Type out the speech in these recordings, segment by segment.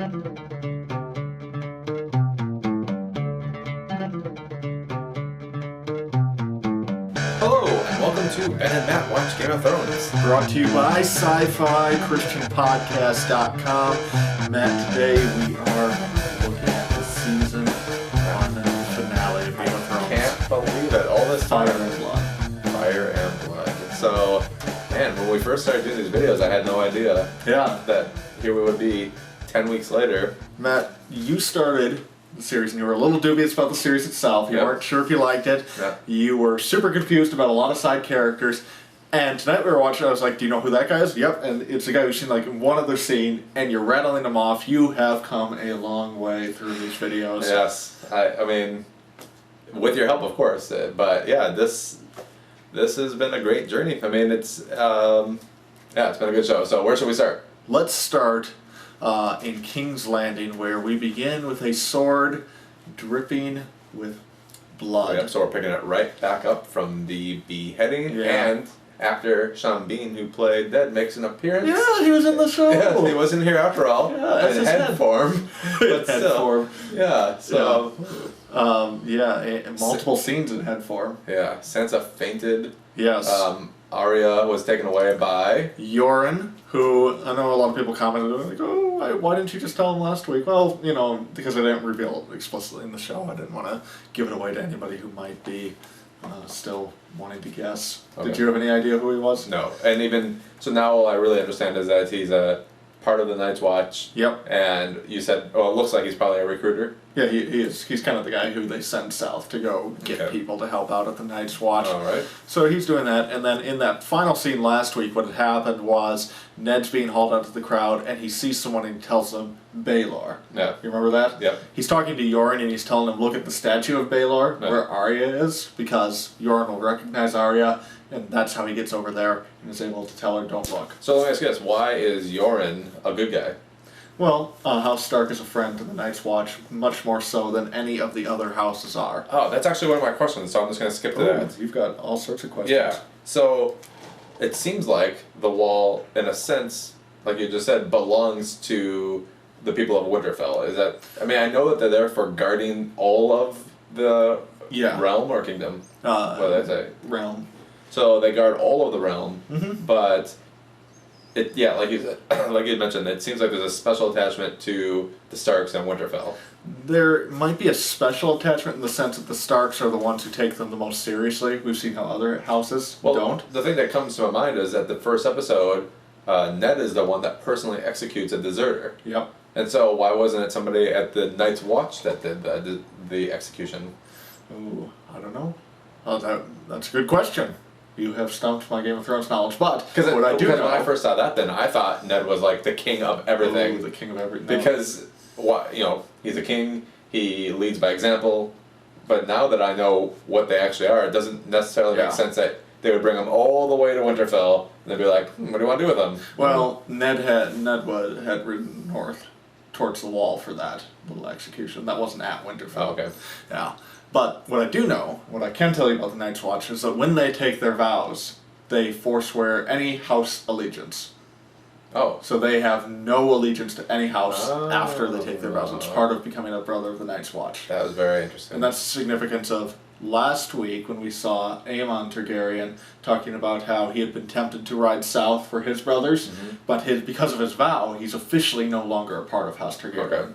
Hello, and welcome to Ben and Matt Watch Game of Thrones. Brought to you by Sci-Fi, ChristianPodcast.com. Matt, today we are looking at the season 1 finale of Game of Thrones. Can't believe it. All this Fire time. and Blood. Fire and Blood. So, man, when we first started doing these videos, I had no idea that here we would be 10 weeks later. Matt, you started the series and you were a little dubious about the series itself. You weren't sure if you liked it. Yep. You were super confused about a lot of side characters. And tonight we were watching, I was like, do you know who that guy is? Yep. And it's a guy who's seen like in one other scene, and you're rattling them off. You have come a long way through these videos. Yes. I mean, with your help, of course. But yeah, this has been a great journey. I mean, it's been a good show. So where should we start? Let's start in King's Landing, where we begin with a sword dripping with blood. Yep, so we're picking it right back up from the beheading, and actor Sean Bean, who played Ned, makes an appearance. Yeah, he was in the show. Yeah, he wasn't here after all. Yeah, in head form. But head still. form. Yeah, so... multiple scenes in head form. Yeah, Sansa fainted. Yes. Arya was taken away by... Yoren, who I know a lot of people commented, like, oh, why didn't you just tell him last week? Well, you know, because I didn't reveal it explicitly in the show. I didn't want to give it away to anybody who might be still wanting to guess. Okay. Did you have any idea who he was? No, and even... So now all I really understand is that he's a part of the Night's Watch. Yep. And you said, it looks like he's probably a recruiter. Yeah, he is. He's kind of the guy who they send south to go get people to help out at the Night's Watch. All right. So he's doing that, and then in that final scene last week, what had happened was Ned's being hauled out to the crowd, and he sees someone and he tells them, Baelor. Yeah. You remember that? Yep. He's talking to Yoren, and he's telling him, look at the statue of Baelor, where Arya is, because Yoren will recognize Arya, and that's how he gets over there and is able to tell her, don't look. So let me ask you this, why is Yoren a good guy? Well, House Stark is a friend to the Night's Watch, much more so than any of the other houses are. Oh, that's actually one of my questions, so I'm just going to skip to that. You've got all sorts of questions. Yeah, so it seems like the Wall, in a sense, like you just said, belongs to the people of Winterfell. Is that? I mean, I know that they're there for guarding all of the realm or kingdom. What did I say? Realm. So they guard all of the realm, Mm-hmm. but like you said, like you mentioned, it seems like there's a special attachment to the Starks and Winterfell. There might be a special attachment in the sense that the Starks are the ones who take them the most seriously. We've seen how other houses don't. The thing that comes to my mind is that the first episode, Ned is the one that personally executes a deserter. Yep. And so why wasn't it somebody at the Night's Watch that did the execution? Ooh, I don't know. That's a good question. You have stumped my Game of Thrones knowledge, but Because when I first saw that, then I thought Ned was like the king of everything. Ooh, the king of everything. Because he's a king, he leads by example. But now that I know what they actually are, it doesn't necessarily make sense that they would bring them all the way to Winterfell and they'd be like, what do you want to do with them? Well, Ned had ridden north towards the Wall for that little execution. That wasn't at Winterfell. Oh, okay. Yeah. But what I do know, what I can tell you about the Night's Watch, is that when they take their vows, they forswear any house allegiance. Oh. So they have no allegiance to any house after they take their vows. It's part of becoming a brother of the Night's Watch. That was very interesting. And that's the significance of last week when we saw Aemon Targaryen talking about how he had been tempted to ride south for his brothers, but because of his vow, he's officially no longer a part of House Targaryen. Okay.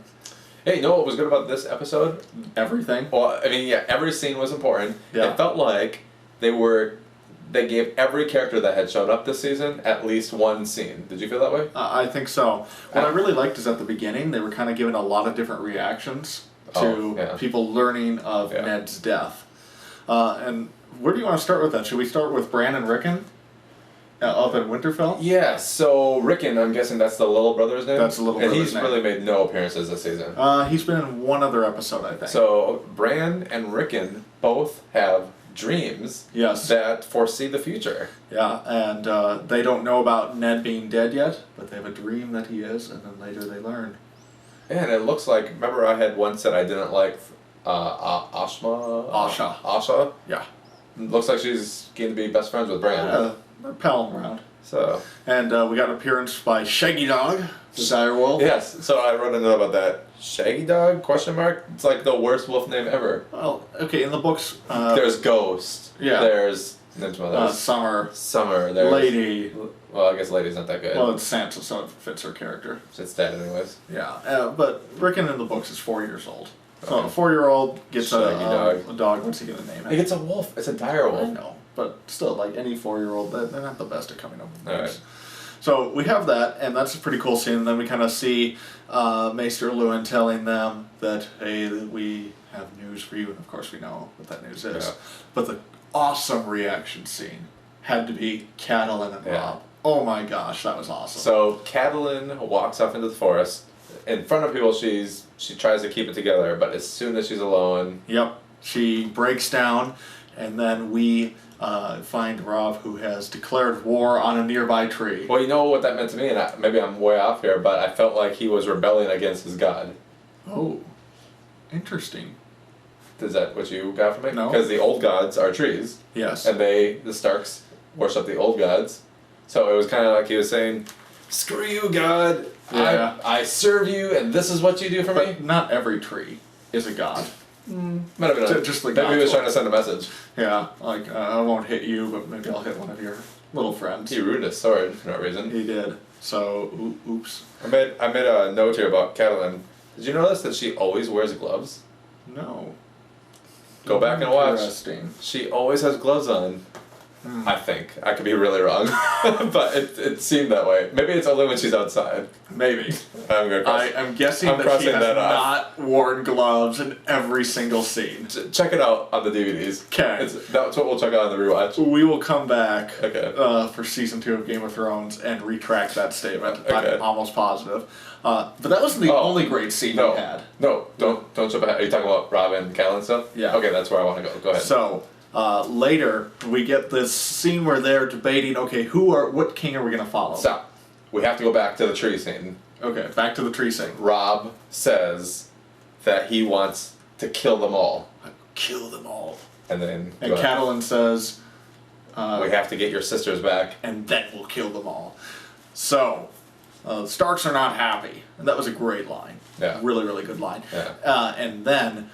Hey, you know what was good about this episode? Everything. Well, I mean, every scene was important. Yeah. It felt like they gave every character that had shown up this season at least one scene. Did you feel that way? I think so. What I really liked is at the beginning, they were kind of giving a lot of different reactions to people learning of Ned's death. And where do you want to start with that? Should we start with Bran and Rickon? Up in Winterfell? Yeah, so Rickon, I'm guessing that's the little brother's name? That's the little brother's name. And he's really made no appearances this season. He's been in one other episode, I think. So Bran and Rickon both have dreams that foresee the future. Yeah, and they don't know about Ned being dead yet, but they have a dream that he is, and then later they learn. And it looks like, remember I had once said I didn't like Asha? Yeah. Looks like she's going to be best friends with Bran. Yeah, they're palling around. So. And we got an appearance by Shaggy Dog, the dire wolf. Yes. So I wrote a note about that. Shaggy Dog? Question mark. It's like the worst wolf name ever. Well, okay. In the books, there's Ghost. Yeah. There's Summer. Summer. There's Lady. Well, I guess Lady's not that good. Well, it's Sansa, so it fits her character. It's dead anyways. Yeah, but Rickon in the books is 4 years old. So a 4-year-old gets a dog. What's he gonna name it? He gets a wolf. It's a dire wolf. I know, but still, like any 4-year-old, they're not the best at coming up with names. All right. So we have that, and that's a pretty cool scene. And then we kind of see Maester Luwin telling them that, hey, we have news for you, and of course we know what that news is. Yeah. But the awesome reaction scene had to be Catelyn and Robb. Oh my gosh, that was awesome. So Catelyn walks off into the forest. In front of people, she tries to keep it together, but as soon as she's alone... Yep. She breaks down, and then we find Robb, who has declared war on a nearby tree. Well, you know what that meant to me, and maybe I'm way off here, but I felt like he was rebelling against his god. Oh. Interesting. Is that what you got from it? No. Because the old gods are trees. Yes. And the Starks, worship the old gods. So it was kind of like he was saying, screw you, God. Yeah. I serve you, and this is what you do for me. Not every tree is a god. Might have been Just like maybe he was trying to send a message. Yeah, like, I won't hit you, but maybe I'll hit one of your little friends. He ruined his sword for no reason. He did. So, oops. I made a note here about Catelyn. Did you notice that she always wears gloves? No. Go back and watch. Interesting. She always has gloves on. I think. I could be really wrong. But it seemed that way. Maybe it's only when she's outside. Maybe. I'm guessing that she has not worn gloves in every single scene. Check it out on the DVDs. Okay. That's what we'll check out on the rewatch. We will come back for season 2 of Game of Thrones and retract that statement. Okay. I'm almost positive. But that wasn't the only great scene we had. No, don't jump ahead. Are you talking about Robb and Catelyn stuff? Yeah. Okay, that's where I want to go. Go ahead. So, later, we get this scene where they're debating, okay, what king are we going to follow? Stop. We have to go back to the tree scene. Okay, back to the tree scene. Robb says that he wants to kill them all. Kill them all. And then... And Catelyn says... we have to get your sisters back. And then we'll kill them all. So, the Starks are not happy. And that was a great line. Yeah. Really, really good line. Yeah. And then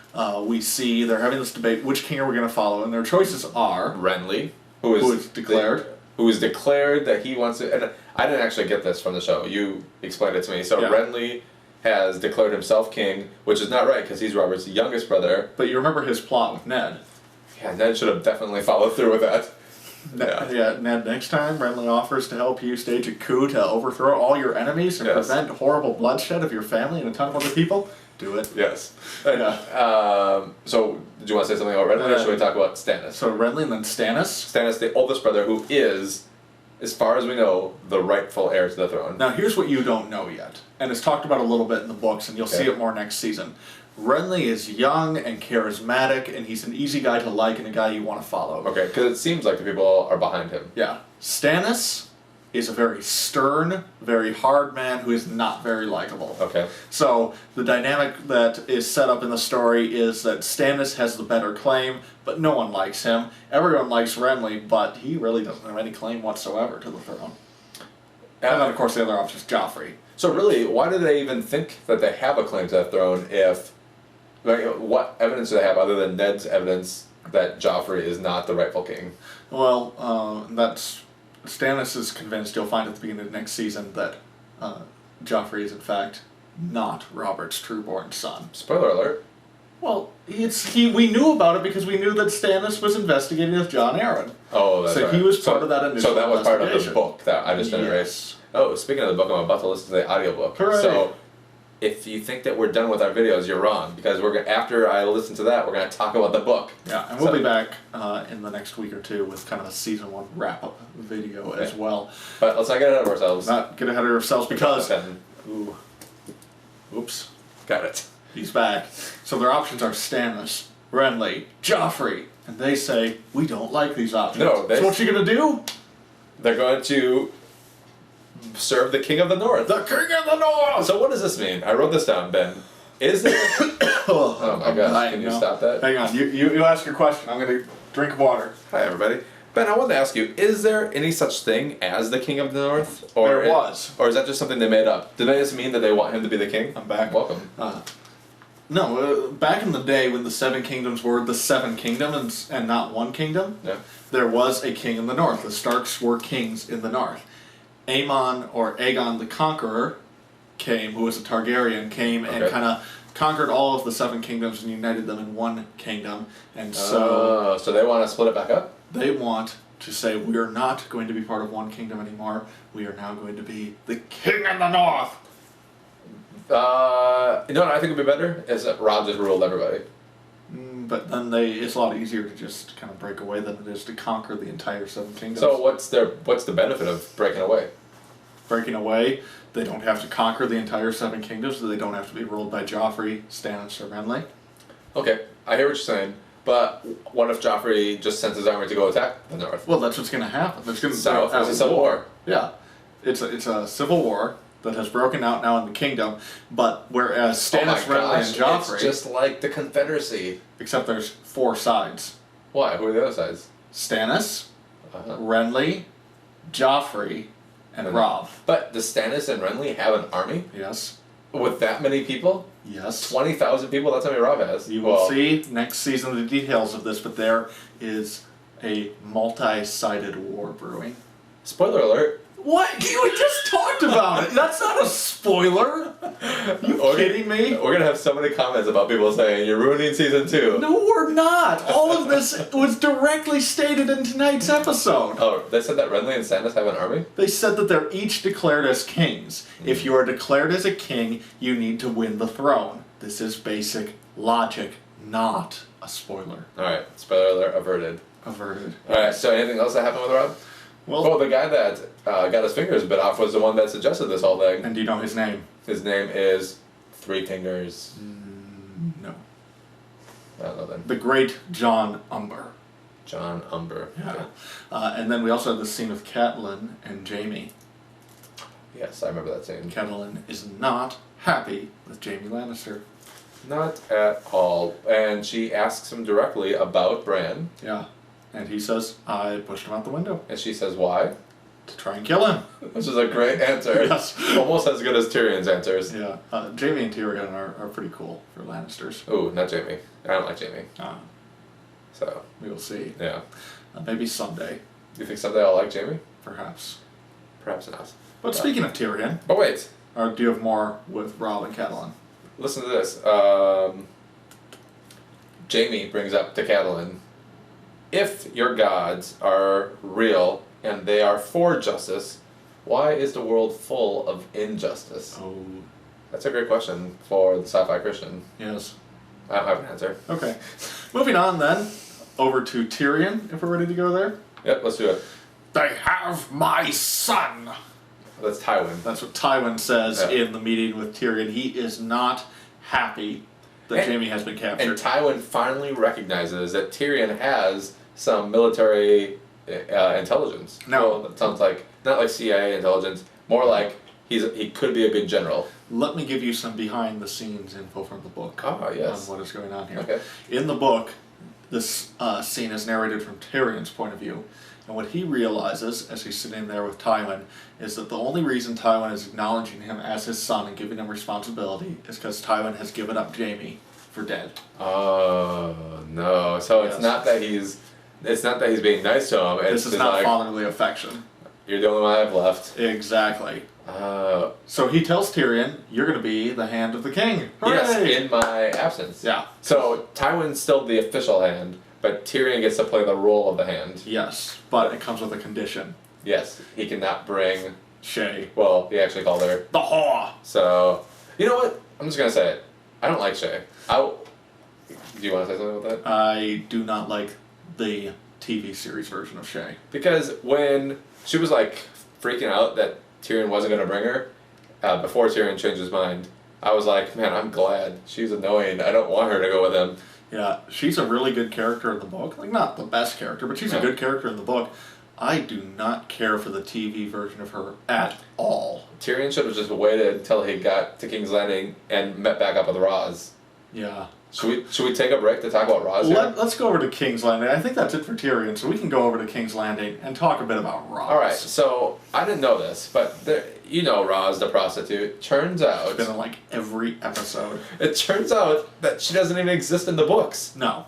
we see they're having this debate, which king are we going to follow? And their choices are... Renly, who is declared. Who is declared that he wants to... And I didn't actually get this from the show. You explained it to me. So Renly has declared himself king, which is not right because he's Robert's youngest brother. But you remember his plot with Ned. Yeah, Ned should have definitely followed through with that. Ned, next time Renly offers to help you stage a coup to overthrow all your enemies and prevent horrible bloodshed of your family and a ton of other people, do it. Yes. So, did you want to say something about Renly, or should we talk about Stannis? So Renly and then Stannis? Stannis, the oldest brother, who is, as far as we know, the rightful heir to the throne. Now, here's what you don't know yet, and it's talked about a little bit in the books, and you'll see it more next season. Renly is young and charismatic, and he's an easy guy to like and a guy you want to follow. Okay, because it seems like the people are behind him. Yeah. Stannis is a very stern, very hard man who is not very likable. Okay. So, the dynamic that is set up in the story is that Stannis has the better claim, but no one likes him. Everyone likes Renly, but he really doesn't have any claim whatsoever to the throne. And then, of course, the other option is Joffrey. So really, why do they even think that they have a claim to that throne if... Like, what evidence do they have other than Ned's evidence that Joffrey is not the rightful king? Well, Stannis is convinced, you'll find at the beginning of next season, that Joffrey is in fact not Robert's true-born son. Spoiler alert. Well, we knew about it because we knew that Stannis was investigating with Jon Arryn. Oh, that's right. So he was part of that initial So that was part of the investigation. book that I just didn't read. Oh, speaking of the book, I'm about to listen to the audiobook. Hooray. So, if you think that we're done with our videos, you're wrong. Because after I listen to that, we're going to talk about the book. Yeah, and we'll be back in the next week or two with kind of a season 1 wrap-up video as well. But let's not get ahead of ourselves. Not get ahead of ourselves because... Oops. Got it. He's back. So their options are Stannis, Renly, Joffrey. And they say, we don't like these options. No, so what you going to do? They're going to... serve the King of the North. The King of the North! So what does this mean? I wrote this down, Ben. Is it... oh my gosh, can you stop that? Hang on, you ask your question. I'm going to drink water. Hi everybody. Ben, I wanted to ask you, is there any such thing as the King of the North? There was. Or is that just something they made up? Did they just mean that they want him to be the king? I'm back. Welcome. No, back in the day when the Seven Kingdoms were the Seven Kingdoms and not one kingdom, there was a king in the north. The Starks were kings in the north. Aegon the Conqueror came, who was a Targaryen, and kind of conquered all of the Seven Kingdoms and united them in one kingdom. And so they want to split it back up? They want to say, we are not going to be part of one kingdom anymore. We are now going to be the king in the north. You know what I think would be better? Is that Rob just ruled everybody. But then it's a lot easier to just kind of break away than it is to conquer the entire Seven Kingdoms. So what's the benefit of breaking away? Breaking away, they don't have to conquer the entire Seven Kingdoms. They don't have to be ruled by Joffrey, Stannis, or Renly. Okay, I hear what you're saying. But what if Joffrey just sends his army to go attack the north? Well, that's what's going to happen. There's going to be a civil war. Yeah, it's a civil war that has broken out now in the kingdom. But whereas Stannis, Renly, and Joffrey, it's just like the Confederacy. Except there's 4 sides. Why? Who are the other sides? Stannis, Renly, Joffrey, and Robb. But does Stannis and Renly have an army? Yes. With that many people? Yes. 20,000 people? That's how many Robb has. You will see next season the details of this, but there is a multi-sided war brewing. Spoiler alert. What? You just talked about it. That's not a spoiler. You kidding me? We're going to have so many comments about people saying, you're ruining season 2. No, we're not. All of this was directly stated in tonight's episode. Oh, they said that Renly and Stannis have an army? They said that they're each declared as kings. If you are declared as a king, you need to win the throne. This is basic logic, not a spoiler. Alright, spoiler alert averted. Averted. Alright, so anything else that happened with Robb? Well, the guy that got his fingers bit off was the one that suggested this whole thing. And do you know his name? His name is Three Fingers. No. I don't know then. The great John Umber. John Umber. Yeah. Okay. And then we also have the scene with Catelyn and Jaime. Yes, I remember that scene. Catelyn is not happy with Jaime Lannister. Not at all. And she asks him directly about Bran. Yeah. And he says, I pushed him out the window. And she says, why? To try and kill him. Which is a great answer. Yes. Almost as good as Tyrion's answers. Yeah. Jaime and Tyrion are pretty cool for Lannisters. Ooh, not Jaime. I don't like Jaime. So. We will see. Yeah. Maybe someday. You think someday I'll like Jaime? Perhaps. Perhaps not. But speaking of Tyrion. But wait. Or do you have more with Robb and Catelyn? Listen to this. Jaime brings up to Catelyn, if your gods are real and they are for justice, why is the world full of injustice? Oh. That's a great question for the sci-fi Christian. Yes. I don't have an answer. Okay. Moving on then, over to Tyrion, if we're ready to go there. Yep, let's do it. They have my son! That's Tywin. That's what Tywin says in the meeting with Tyrion. He is not happy that Jaime has been captured. And Tywin finally recognizes that Tyrion has some military intelligence. No. Well, that sounds like, not like CIA intelligence, more like he could be a good general. Let me give you some behind-the-scenes info from the book on what is going on here. Okay. In the book, this scene is narrated from Tyrion's point of view. And what he realizes, as he's sitting there with Tywin, is that the only reason Tywin is acknowledging him as his son and giving him responsibility is because Tywin has given up Jaime for dead. Oh, no. So it's not that he's being nice to him. This is not like, fatherly affection. You're the only one I have left. Exactly. So he tells Tyrion, you're going to be the hand of the king. Hooray! Yes, in my absence. Yeah. So Tywin's still the official hand, but Tyrion gets to play the role of the hand. Yes, but it comes with a condition. Yes, he cannot bring... Shay. Well, he actually called her... The whore! So, you know what? I'm just going to say it. I don't like Shay. Do you want to say something about that? I do not like the TV series version of Shay. Because when she was like freaking out that Tyrion wasn't going to bring her, before Tyrion changed his mind, I was like, man, I'm glad. She's annoying. I don't want her to go with him. Yeah, she's a really good character in the book. Like, not the best character, but she's a good character in the book. I do not care for the TV version of her at all. Tyrion should have just waited until he got to King's Landing and met back up with Roz. Yeah. Should we take a break to talk about Roz here? Let's go over to King's Landing. I think that's it for Tyrion, so we can go over to King's Landing and talk a bit about Roz. All right, so I didn't know this, but you know Roz, the prostitute. Turns out... She's been in, like, every episode. It turns out that she doesn't even exist in the books. No.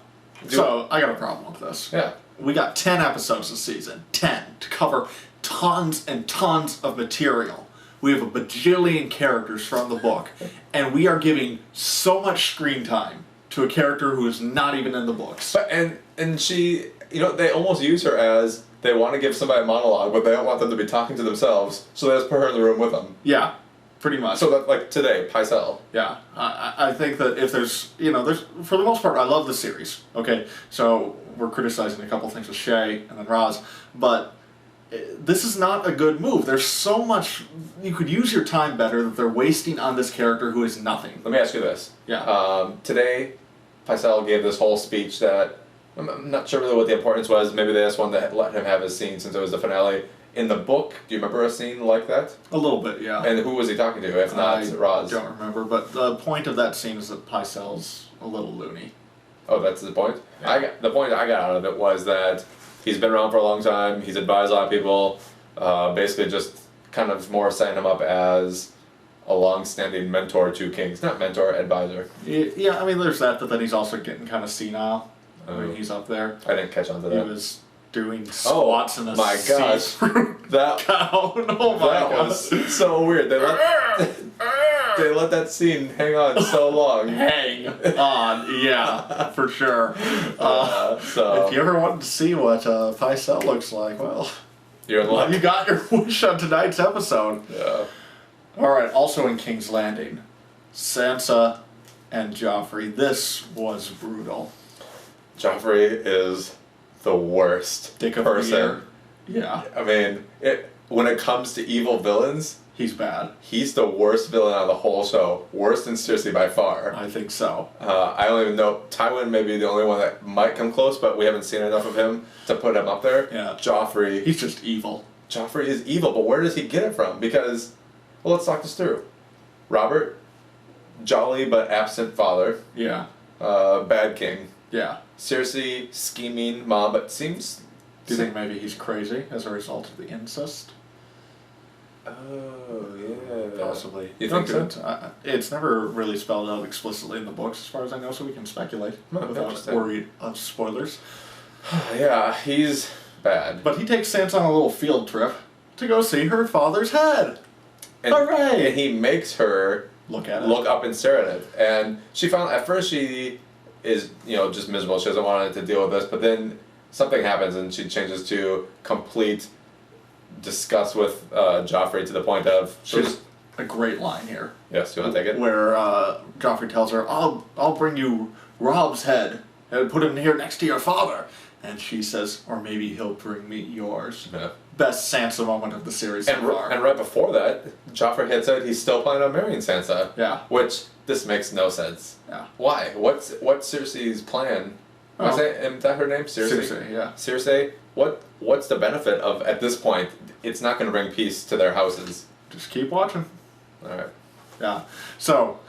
So, I got a problem with this. Yeah. We got 10 episodes this season. 10. To cover tons and tons of material. We have a bajillion characters from the book, and we are giving so much screen time to a character who is not even in the books. But and she, you know, they almost use her as they want to give somebody a monologue, but they don't want them to be talking to themselves, so they just put her in the room with them. Yeah, pretty much. So that, like today, Pycelle. Yeah, I think that if there's, there's, for the most part, I love the series. Okay, so we're criticizing a couple things with Shay and then Roz, but this is not a good move. There's so much, you could use your time better that they're wasting on this character who is nothing. Let me ask you this. Yeah. Today, Pycelle gave this whole speech that, I'm not sure really what the importance was. Maybe they just wanted to let him have his scene since it was the finale. In the book, do you remember a scene like that? A little bit, yeah. And who was he talking to, if not Roz? I don't remember, but the point of that scene is that Pycelle's a little loony. Oh, that's the point? Yeah. The point I got out of it was that he's been around for a long time, he's advised a lot of people, basically just kind of more setting him up as a long-standing mentor to kings. Not mentor, advisor. Yeah, I mean, there's that, but then he's also getting kind of senile when he's up there. I didn't catch on to that. He was doing squats in a my gosh. That cow. Oh my that god. was so weird. They let that scene hang on so long. Hang on, yeah, for sure. So if you ever wanted to see what Pycelle looks like, well, you're in luck. you got your wish on tonight's episode. Yeah. Alright, also in King's Landing, Sansa and Joffrey. This was brutal. Joffrey is the worst Dick of person. the year. Yeah. I mean, when it comes to evil villains, He's bad. he's the worst villain out of the whole show. Worse than Cersei by far. I think so. I don't even know. Tywin may be the only one that might come close, but we haven't seen enough of him to put him up there. Yeah. Joffrey. He's just evil. Joffrey is evil, but where does he get it from? Because, well, let's talk this through. Robert, jolly but absent father. Yeah. Bad king. Yeah. Cersei, scheming mom, but seems... Do you think maybe he's crazy as a result of the incest? Oh, yeah. Possibly. You think so? It's never really spelled out explicitly in the books, as far as I know, so we can speculate without interesting. worry of spoilers. Yeah, he's bad. But he takes Sansa on a little field trip to go see her father's head. And, Hooray! and he makes her Look at it. look up and stare at it. And she found, at first she is, just miserable. She doesn't want to deal with this, but then something happens and she changes to complete disgust with Joffrey to the point of... She's a great line here. Yes, you want to take it? Where Joffrey tells her, I'll bring you Rob's head and put him here next to your father. And she says, or maybe he'll bring me yours. Yeah. Best Sansa moment of the series so far. And right before that, Joffrey had said he's still planning on marrying Sansa. Yeah. Which, this makes no sense. Yeah. Why? What's Cersei's plan? Oh. Is that her name? Cersei? Cersei, yeah. Cersei, what's the benefit of, at this point, it's not going to bring peace to their houses. Just keep watching. Alright. Yeah. So,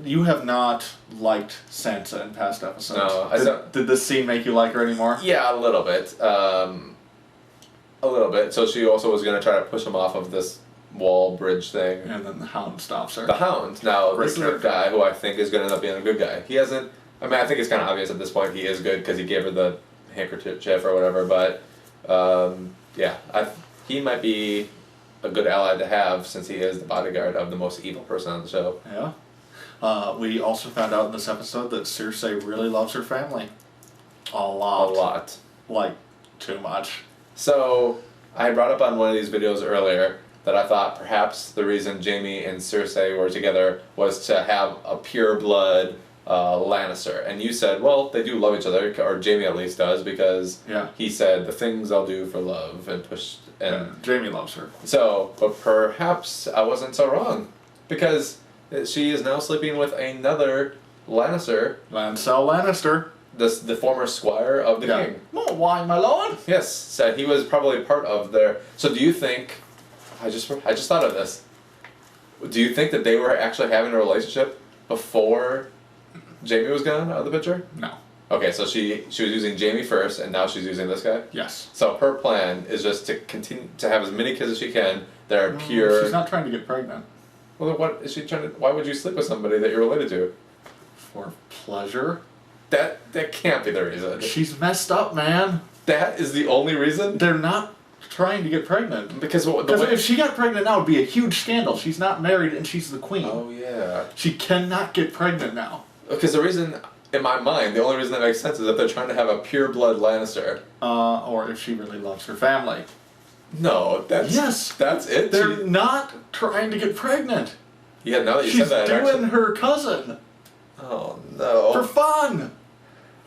you have not liked Sansa in past episodes. No. Did this scene make you like her anymore? Yeah, a little bit. A little bit. So she also was going to try to push him off of this wall bridge thing. And then the Hound stops her. The Hound. Now, Great this is a character. guy who I think is going to end up being a good guy. He hasn't... I mean, I think it's kind of obvious at this point he is good because he gave her the handkerchief or whatever, but yeah, he might be a good ally to have since he is the bodyguard of the most evil person on the show. Yeah. We also found out in this episode that Cersei really loves her family. A lot. A lot. Like, too much. So, I had brought up on one of these videos earlier that I thought perhaps the reason Jaime and Cersei were together was to have a pure blood Lannister. And you said, well, they do love each other, or Jaime at least does, because he said, the things I'll do for love, and pushed... And Jaime loves her. So, but perhaps I wasn't so wrong, because she is now sleeping with another Lannister. Lancel Lannister. The former squire of the king. Oh, why, my lord? Yes, said he was probably part of their... So do you think... I just thought of this. Do you think that they were actually having a relationship? before Jaime was gone out of the picture? No. Okay, so she was using Jaime first, and now she's using this guy? Yes. So her plan is just to continue to have as many kids as she can that are pure... She's not trying to get pregnant. Well, then what is she trying to... Why would you sleep with somebody that you're related to? For pleasure. That can't be the reason. She's messed up, man. That is the only reason? They're not trying to get pregnant. Because if she got pregnant now, it would be a huge scandal. She's not married, and she's the queen. Oh, yeah. She cannot get pregnant now. Because the reason... In my mind, the only reason that makes sense is if they're trying to have a pure-blood Lannister. Or if she really loves her family. No, that's it? They're not trying to get pregnant. Yeah, now that you said that... She's doing her cousin. Oh, no. For fun!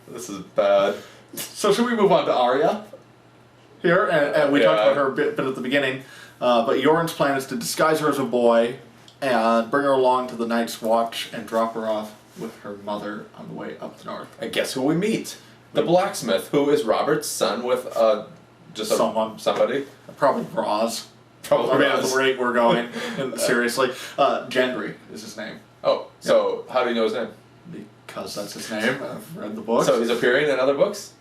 This is bad. So should we move on to Arya? Here, and we talked about her a bit at the beginning. But Yoren's plan is to disguise her as a boy and bring her along to the Night's Watch and drop her off with her mother on the way up north. And guess who we meet? The blacksmith, who is Robert's son with somebody. Probably Roz. Probably Roz. At the rate we're going. Seriously. Gendry is his name. Oh, so how do you know his name? Because that's his name. I've read the books. So he's appearing in other books?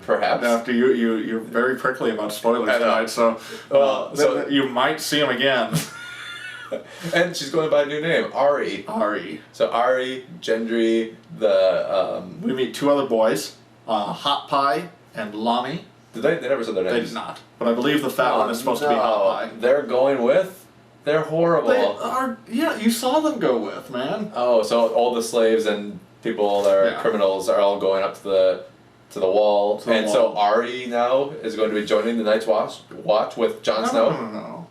Perhaps. After you're very prickly about spoilers tonight, so you might see him again. And she's going by a new name, Ari. So Ari, Gendry, we meet two other boys, Hot Pie and Lonnie. Did they never said their names? They did not. But I believe the fat one is supposed to be Hot Pie. They're going with? They're horrible. They are, yeah, you saw them go with, man. Oh, so all the slaves and people that are criminals are all going up to the wall. So Ari now is going to be joining the Night's Watch with Jon Snow? No.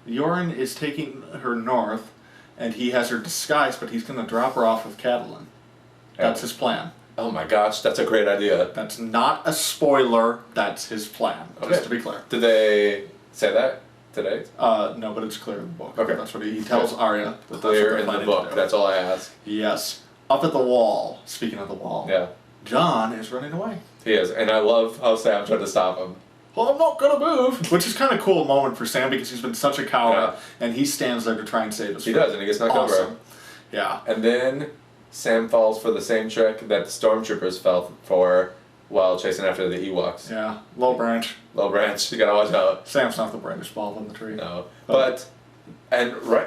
Yoren is taking her north, and he has her disguised, but he's going to drop her off with Catelyn. That's his plan. Oh my gosh, that's a great idea. That's not a spoiler, that's his plan, just to be clear. Did they say that today? No, but it's clear in the book. Okay. That's what he tells Arya. That clear in the book, that's all I ask. Yes. Up at the wall, speaking of the wall, Jon is running away. He is, and I love how Sam tried to stop him. Well, I'm not gonna move. Which is kind of a cool moment for Sam because he's been such a coward, and he stands there to try and save his friend. He does, and he gets knocked over. Yeah. And then Sam falls for the same trick that the stormtroopers fell for while chasing after the Ewoks. Yeah. Low branch. You gotta watch out. Sam's not the brightest bulb on the tree. No.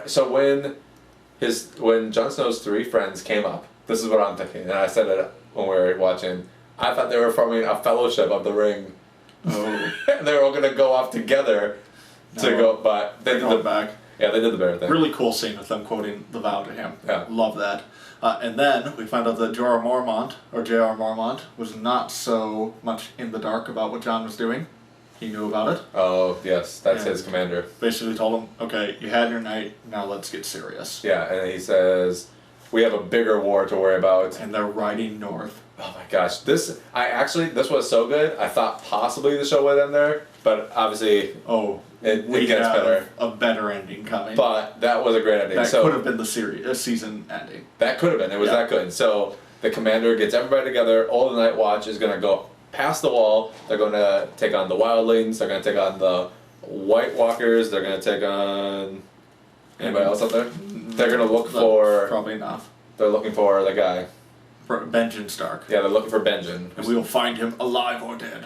So when Jon Snow's three friends came up, this is what I'm thinking, and I said it when we were watching. I thought they were forming a fellowship of the ring. Oh. They were all gonna go off together to go, but they did back. Yeah, they did the better thing. Really cool scene with them quoting the vow to him. Yeah. Love that. And then we find out that J.R. Mormont, was not so much in the dark about what Jon was doing. He knew about it. Oh, yes, that's his commander. Basically told him, okay, you had your night, now let's get serious. Yeah, and he says, we have a bigger war to worry about. And they're riding north. Oh my gosh, this was so good. I thought possibly the show would end there, but obviously it gets better. A better ending coming. But that was a great ending. That could have been the season ending. That could have been. It was that good. So the commander gets everybody together. All the Night Watch is going to go past the wall. They're going to take on the Wildlings. They're going to take on the White Walkers. They're going to take on anybody else out there. They're going to look for probably enough. They're looking for the guy. Benjen Stark. Yeah, they're looking for Benjen. And we will find him alive or dead.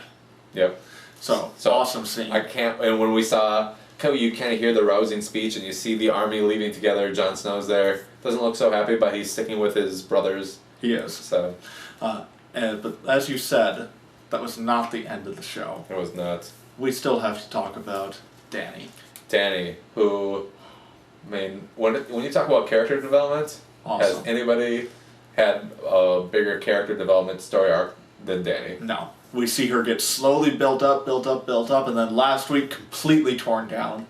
Yep. So awesome scene. And when we saw, you kind of hear the rousing speech and you see the army leaving together, Jon Snow's there. Doesn't look so happy, but he's sticking with his brothers. He is. So. But as you said, that was not the end of the show. It was not. We still have to talk about Dany. Dany, who, I mean, when you talk about character development, has anybody had a bigger character development story arc than Dany? No. We see her get slowly built up, and then last week completely torn down,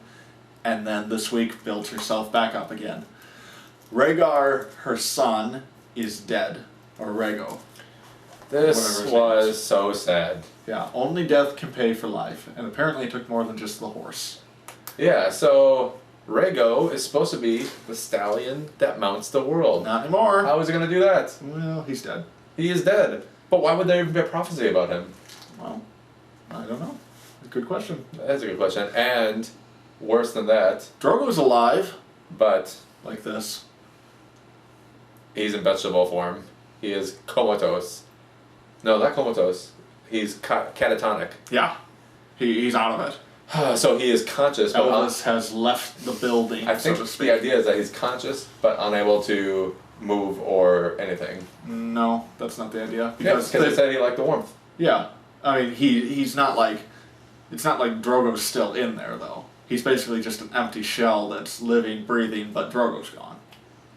and then this week built herself back up again. Rhaegar, her son, is dead. Or Rhaego. This was so sad. Yeah, only death can pay for life, and apparently it took more than just the horse. Yeah, so Rhaego is supposed to be the stallion that mounts the world. Not anymore. How is he going to do that? Well, he's dead. He is dead. But why would there even be a prophecy about him? Well, I don't know. Good question. That's a good question. And worse than that, Drogo's alive. But like this. He's in vegetable form. He is comatose. No, not comatose. He's catatonic. Yeah. He's out of it. So he is conscious, but Elvis has left the building, I think so to speak. the idea is that he's conscious, but unable to move or anything. No, that's not the idea. Because they said he liked the warmth. Yeah. I mean, he's not like... It's not like Drogo's still in there, though. He's basically just an empty shell that's living, breathing, but Drogo's gone.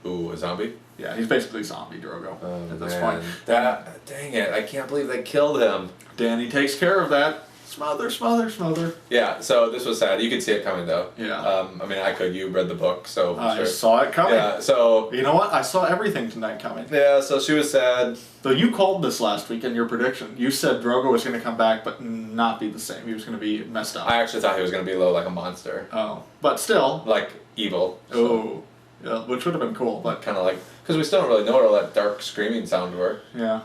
Ooh, a zombie? Yeah, he's basically zombie Drogo at this point. Dang it, I can't believe they killed him. Danny takes care of that. Smother, smother, smother. Yeah, so this was sad. You could see it coming, though. Yeah. I mean, I could. You read the book, so I sure. saw it coming. Yeah, so... You know what? I saw everything tonight coming. Yeah, so she was sad. Though you called this last week in your prediction. You said Drogo was going to come back, but not be the same. He was going to be messed up. I actually thought he was going to be like a monster. Oh. But still. Like, evil. Oh. Yeah, which would have been cool, but... Kind of like... Because we still don't really know what all that dark screaming sound were. Yeah.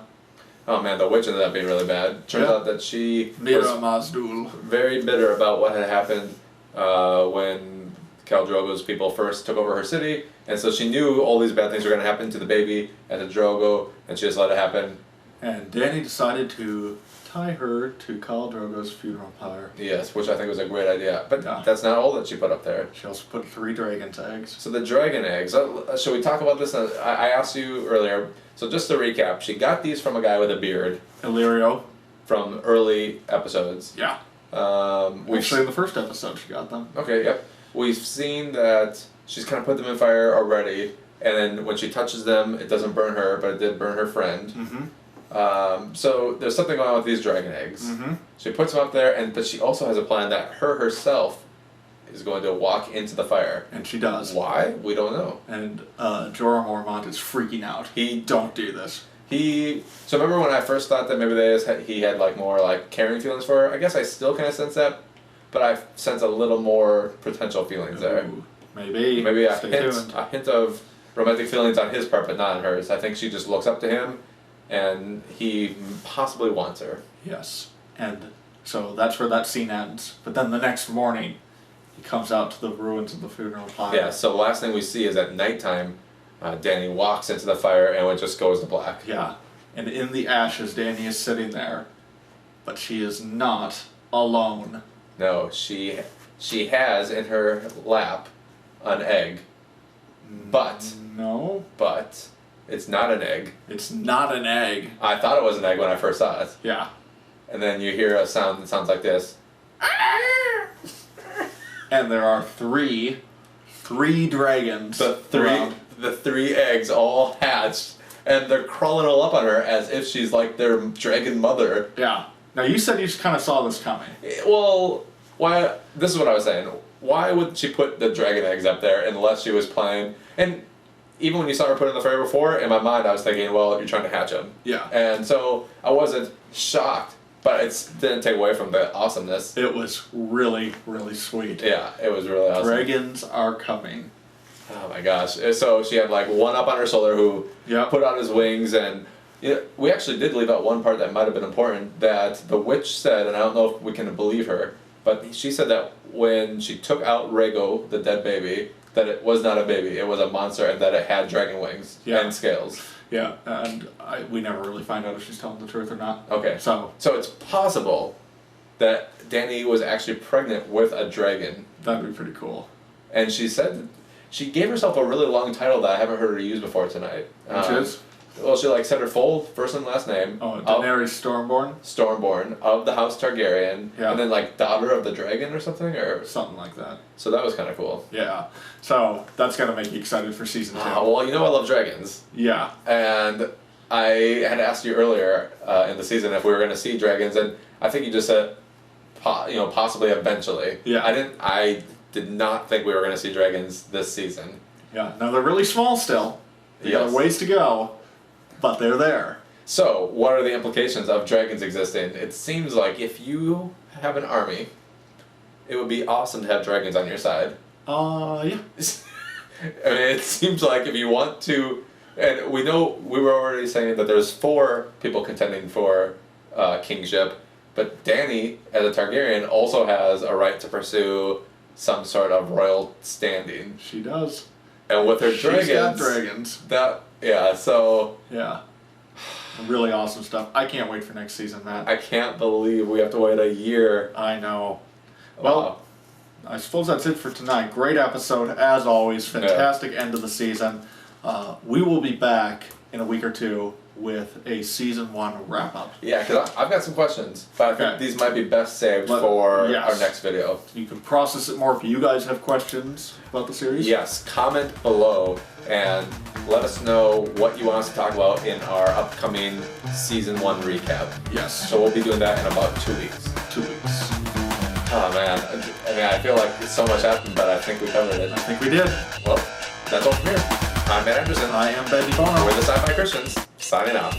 Oh man, the witch ended up being really bad. Turns out that she Mira was Mazdul. very bitter about what had happened when Khal Drogo's people first took over her city, and so she knew all these bad things were going to happen to the baby and to Drogo, and she just let it happen. And Danny decided to tie her to Khal Drogo's funeral pyre. Yes, which I think was a great idea. But that's not all that she put up there. She also put 3 dragon's eggs. So the dragon eggs, should we talk about this? I asked you earlier, so just to recap, she got these from a guy with a beard. Illyrio. From early episodes. Yeah. Actually, in the first episode she got them. Okay, yep. We've seen that she's kind of put them in fire already, and then when she touches them, it doesn't burn her, but it did burn her friend. Mm-hmm. So there's something going on with these dragon eggs. Mm-hmm. She puts them up there, but she also has a plan that herself is going to walk into the fire. And she does. Why? We don't know. And Jorah Mormont is freaking out. Don't do this. So remember when I first thought that maybe he had like more like caring feelings for her? I guess I still kind of sense that, but I sense a little more potential feelings there. Maybe. Maybe a hint of romantic feelings on his part, but not on hers. I think she just looks up to him, and he possibly wants her. Yes. And so that's where that scene ends. But then the next morning, he comes out to the ruins of the funeral pyre. Yeah, so the last thing we see is at nighttime, Danny walks into the fire and it just goes to black. Yeah. And in the ashes, Danny is sitting there. But she is not alone. No, she has in her lap an egg. But... No. But... It's not an egg. It's not an egg. I thought it was an egg when I first saw it. Yeah. And then you hear a sound that sounds like this. And there are three dragons. The three eggs all hatched, and they're crawling all up on her as if she's like their dragon mother. Yeah. Now you said you kind of saw this coming. Well, why? This is what I was saying. Why would she put the dragon eggs up there unless she was planning? And even when you saw her put in the fire before, in my mind I was thinking, well, you're trying to hatch them. Yeah. And so I wasn't shocked, but it didn't take away from the awesomeness. It was really, really sweet. Yeah, it was really awesome. Dragons are coming. Oh my gosh. So she had like one up on her shoulder who put out his wings, and we actually did leave out one part that might have been important, that the witch said, and I don't know if we can believe her, but she said that when she took out Rhaego, the dead baby, that it was not a baby, it was a monster, and that it had dragon wings and scales. Yeah, and we never really find out if she's telling the truth or not. Okay. So it's possible that Dany was actually pregnant with a dragon. That'd be pretty cool. And she said... She gave herself a really long title that I haven't heard her use before tonight. Which is? Well, she like said her full first and last name. Oh, Daenerys Stormborn? Stormborn, of the House Targaryen. Yeah. And then like daughter of the dragon or something? Or something like that. So that was kind of cool. Yeah. So that's going to make you excited for season 2. Well, you know I love dragons. Yeah. And I had asked you earlier in the season if we were going to see dragons, and I think you just said, possibly eventually. Yeah. I did not think we were going to see dragons this season. Yeah, now they're really small still. They got a ways to go, but they're there. So, what are the implications of dragons existing? It seems like if you have an army, it would be awesome to have dragons on your side. Yeah. I mean, it seems like if you want to... And we know, we were already saying that there's 4 people contending for kingship, but Dany, as a Targaryen, also has a right to pursue some sort of royal standing. She does. And with her She's got dragons. That Yeah, so... Yeah. Really awesome stuff. I can't wait for next season, Matt. I can't believe we have to wait a year. I know. Wow. Well, I suppose that's it for tonight. Great episode, as always. Fantastic end of the season. We will be back in a week or two with a season 1 wrap-up. Yeah, because I've got some questions, but I think these might be best saved for our next video. You can process it more if you guys have questions about the series. Yes, comment below and let us know what you want us to talk about in our upcoming season 1 recap. Yes. So we'll be doing that in about 2 weeks. 2 weeks. Oh man, I mean I feel like so much happened, but I think we covered it. I think we did. Well, that's all from here. I'm Matt Anderson. I am Benny Bono. We're the Sci-Fi Christians, signing out.